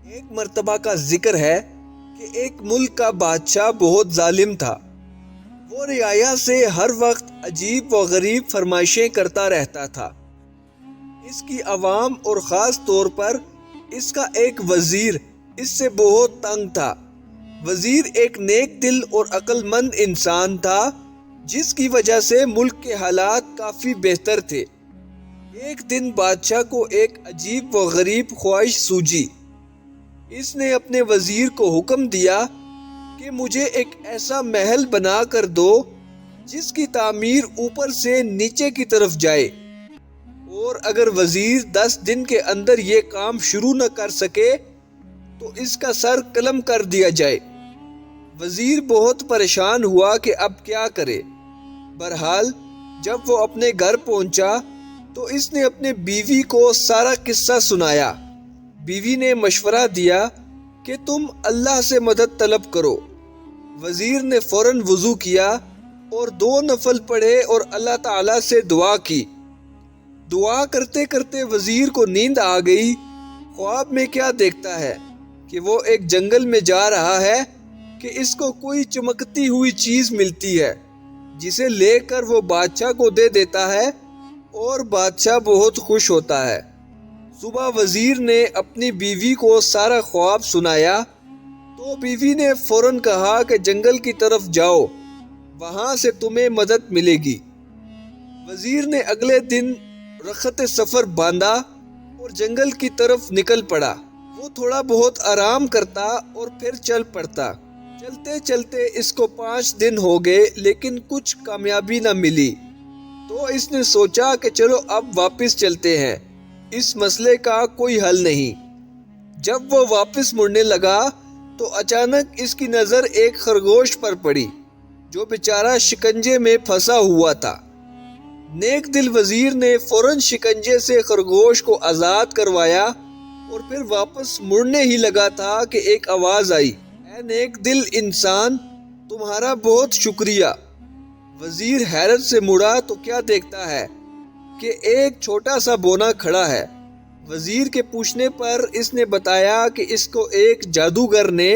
ایک مرتبہ کا ذکر ہے کہ ایک ملک کا بادشاہ بہت ظالم تھا۔ وہ رعایا سے ہر وقت عجیب و غریب فرمائشیں کرتا رہتا تھا۔ اس کی عوام اور خاص طور پر اس کا ایک وزیر اس سے بہت تنگ تھا۔ وزیر ایک نیک دل اور عقل مند انسان تھا، جس کی وجہ سے ملک کے حالات کافی بہتر تھے۔ ایک دن بادشاہ کو ایک عجیب و غریب خواہش سوجی۔ اس نے اپنے وزیر کو حکم دیا کہ مجھے ایک ایسا محل بنا کر دو جس کی تعمیر اوپر سے نیچے کی طرف جائے، اور اگر وزیر 10 دن کے اندر یہ کام شروع نہ کر سکے تو اس کا سر قلم کر دیا جائے۔ وزیر بہت پریشان ہوا کہ اب کیا کرے۔ بہرحال جب وہ اپنے گھر پہنچا تو اس نے اپنے بیوی کو سارا قصہ سنایا۔ بیوی نے مشورہ دیا کہ تم اللہ سے مدد طلب کرو۔ وزیر نے فوراً وضو کیا اور 2 نفل پڑھے اور اللہ تعالیٰ سے دعا کی۔ دعا کرتے کرتے وزیر کو نیند آ گئی۔ خواب میں کیا دیکھتا ہے کہ وہ ایک جنگل میں جا رہا ہے کہ اس کو کوئی چمکتی ہوئی چیز ملتی ہے، جسے لے کر وہ بادشاہ کو دے دیتا ہے اور بادشاہ بہت خوش ہوتا ہے۔ صبح وزیر نے اپنی بیوی کو سارا خواب سنایا تو بیوی نے فوراً کہا کہ جنگل کی طرف جاؤ، وہاں سے تمہیں مدد ملے گی۔ وزیر نے اگلے دن رخت سفر باندھا اور جنگل کی طرف نکل پڑا۔ وہ تھوڑا بہت آرام کرتا اور پھر چل پڑتا۔ چلتے چلتے اس کو 5 دن ہو گئے لیکن کچھ کامیابی نہ ملی، تو اس نے سوچا کہ چلو اب واپس چلتے ہیں، اس مسئلے کا کوئی حل نہیں۔ جب وہ واپس مڑنے لگا تو اچانک اس کی نظر ایک خرگوش پر پڑی جو بیچارہ شکنجے میں پھنسا ہوا تھا۔ نیک دل وزیر نے فوراً شکنجے سے خرگوش کو آزاد کروایا اور پھر واپس مڑنے ہی لگا تھا کہ ایک آواز آئی، اے نیک دل انسان، تمہارا بہت شکریہ۔ وزیر حیرت سے مڑا تو کیا دیکھتا ہے کہ ایک چھوٹا سا بونا کھڑا ہے۔ وزیر کے پوچھنے پر اس نے بتایا کہ اس کو ایک جادوگر نے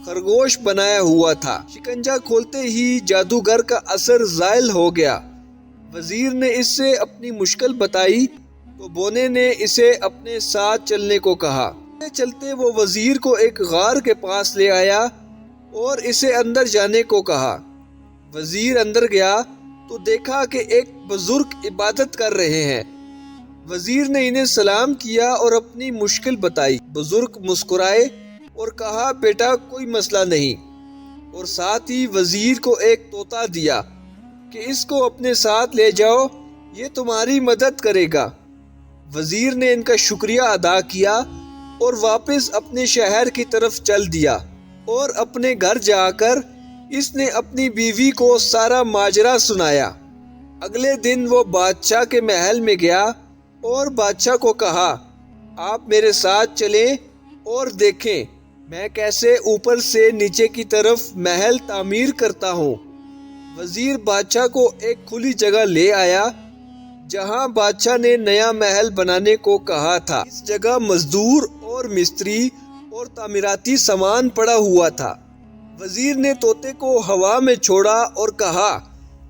خرگوش بنایا ہوا تھا۔ شکنجہ کھولتے ہی جادوگر کا اثر زائل ہو گیا۔ وزیر نے اس سے اپنی مشکل بتائی تو بونے نے اسے اپنے ساتھ چلنے کو کہا۔ چلتے چلتے وہ وزیر کو ایک غار کے پاس لے آیا اور اسے اندر جانے کو کہا۔ وزیر اندر گیا تو دیکھا کہ ایک بزرگ عبادت کر رہے ہیں۔ وزیر نے انہیں سلام کیا اور اپنی مشکل بتائی۔ بزرگ مسکرائے اور کہا، بیٹا کوئی مسئلہ نہیں، اور ساتھ ہی وزیر کو ایک طوطا دیا کہ اس کو اپنے ساتھ لے جاؤ، یہ تمہاری مدد کرے گا۔ وزیر نے ان کا شکریہ ادا کیا اور واپس اپنے شہر کی طرف چل دیا، اور اپنے گھر جا کر اس نے اپنی بیوی کو سارا ماجرا سنایا۔ اگلے دن وہ بادشاہ کے محل میں گیا اور بادشاہ کو کہا، آپ میرے ساتھ چلیں اور دیکھیں میں کیسے اوپر سے نیچے کی طرف محل تعمیر کرتا ہوں۔ وزیر بادشاہ کو ایک کھلی جگہ لے آیا جہاں بادشاہ نے نیا محل بنانے کو کہا تھا۔ اس جگہ مزدور اور مستری اور تعمیراتی سامان پڑا ہوا تھا۔ وزیر نے طوطے کو ہوا میں چھوڑا اور کہا،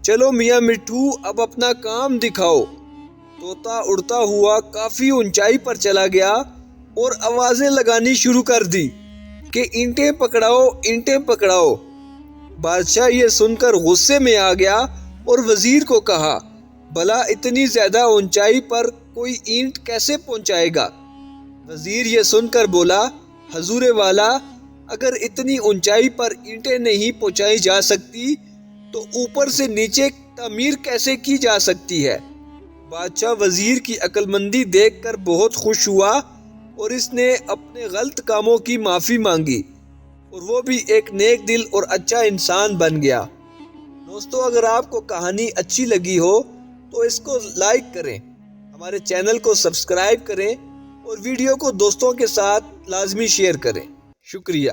چلو میاں مٹھو اب اپنا کام دکھاؤ۔ طوطا اڑتا ہوا کافی اونچائی پر چلا گیا اور آوازیں لگانی شروع کر دی کہ اینٹیں پکڑاؤ، اینٹیں پکڑاؤ۔ بادشاہ یہ سن کر غصے میں آ گیا اور وزیر کو کہا، بھلا اتنی زیادہ اونچائی پر کوئی اینٹ کیسے پہنچائے گا؟ وزیر یہ سن کر بولا، حضور والا، اگر اتنی اونچائی پر اینٹیں نہیں پہنچائی جا سکتی تو اوپر سے نیچے تعمیر کیسے کی جا سکتی ہے؟ بادشاہ وزیر کی عقل مندی دیکھ کر بہت خوش ہوا اور اس نے اپنے غلط کاموں کی معافی مانگی، اور وہ بھی ایک نیک دل اور اچھا انسان بن گیا۔ دوستو، اگر آپ کو کہانی اچھی لگی ہو تو اس کو لائک کریں، ہمارے چینل کو سبسکرائب کریں اور ویڈیو کو دوستوں کے ساتھ لازمی شیئر کریں۔ شکریہ۔